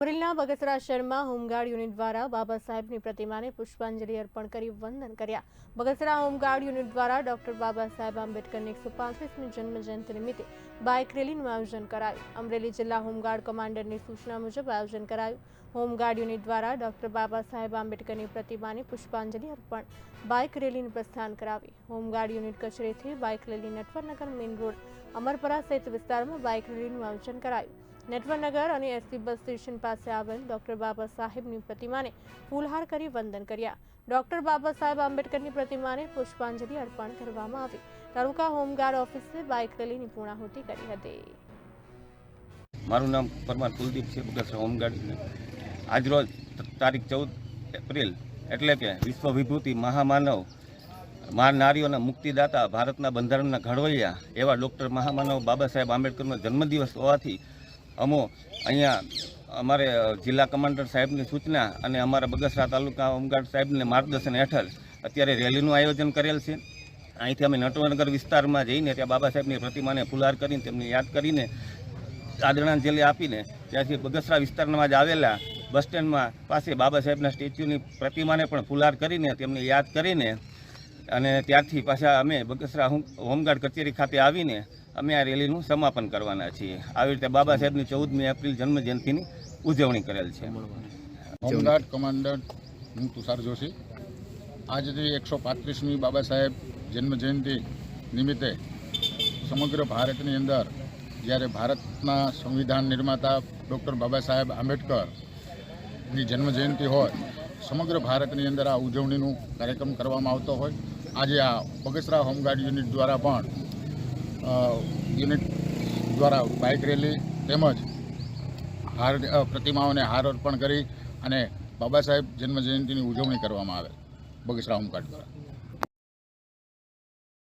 અમરેલીના બગસરા શહેરમાં home guard unit દ્વારા બાબા સાહેબની પ્રતિમાને પુષ્પાંજલિ અર્પણ કરી વંદન કર્યા. બગસરા હોમગાર્ડ યુનિટ દ્વારા ડોક્ટર બાબા સાહેબ આંબેડકરની 135મી જન્મજયંતિ નિમિત્તે બાઇક રેલીનું આયોજન કરાયું. અમરેલી જિલ્લા હોમગાર્ડ કમાન્ડરની સૂચના મુજબ આયોજન કરાયું. હોમગાર્ડ યુનિટ દ્વારા ડોક્ટર બાબા સાહેબ આંબેડકરની પ્રતિમાને પુષ્પાંજલિ અર્પણ બાઇક રેલીનું પ્રસ્થાન કરાવી. હોમગાર્ડ યુનિટ કચેરીથી bike rally Natwarnagar main road Amarpara સહિત વિસ્તારમાં બાઇક રેલીનું આયોજન કરાયું. નટવરનગર અને એસટી બસ સ્ટેશન પાસે આવેલ ડોક્ટર બાબા સાહેબની પ્રતિમાને ફૂલહાર કરી વંદન કર્યા. ડોક્ટર બાબા સાહેબ આંબેડકરની પ્રતિમાને પુષ્પાંજલિ અર્પણ કરવામાં આવી. તાલુકા હોમગાર્ડ ઓફિસે બાઇક રેલીની પૂર્ણાહુતિ કરી હતી. મારું નામ પરમાર કુલદીપ છે. બગસરા હોમગાર્ડ. આજરોજ તારીખ 14 એપ્રિલ એટલે કે વિશ્વ વિભૂતિ મહામાનવ નારીઓના મુક્તિદાતા ભારતના બંધારણના ઘડવૈયા એવા ડૉક્ટર મહામાનવ બાબા સાહેબ આંબેડકરનો જન્મદિવસ હોવાથી અહીંયા અમારે જિલ્લા કમાન્ડર સાહેબની સૂચના અને અમારા બગસરા તાલુકા હોમગાર્ડ સાહેબને માર્ગદર્શન હેઠળ અત્યારે રેલીનું આયોજન કરેલ છે. અહીંથી અમે નટવરનગર વિસ્તારમાં જઈને ત્યાં બાબા સાહેબની પ્રતિમાને ફુલહાર કરીને તેમને યાદ કરીને આદરાંજલિ આપીને ત્યાંથી બગસરા વિસ્તારમાં જ આવેલા બસ સ્ટેન્ડમાં પાસે બાબા સાહેબના સ્ટેચ્યુની પ્રતિમાને પણ ફુલહાર કરીને તેમને યાદ કરીને અને ત્યારથી પાછા અમે બગસરા હોમગાર્ડ કચેરી ખાતે આવીને અમે આ રેલીનું સમાપન કરવાના છીએ. આવી રીતે બાબા સાહેબની 14મી એપ્રિલ જન્મજયંતિની ઉજવણી કરેલ છે. હોમગાર્ડ કમાન્ડર હું તુષાર જોશી. આજથી 135મી બાબા સાહેબ જન્મજયંતિ નિમિત્તે સમગ્ર ભારતની અંદર જ્યારે ભારતના સંવિધાન નિર્માતા ડૉક્ટર બાબા સાહેબ આંબેડકરની જન્મજયંતિ હોય, સમગ્ર ભારતની અંદર આ ઉજવણીનું કાર્યક્રમ કરવામાં આવતો હોય. આજે આ બગસરા હોમગાર્ડ યુનિટ દ્વારા પણ યુનિટ દ્વારા બાઇક રેલી તેમજ પ્રતિમાઓને હાર અર્પણ કરી અને બાબા સાહેબ જન્મજયંતિની ઉજવણી કરવામાં આવે બગસરા હોમગાર્ડ દ્વારા.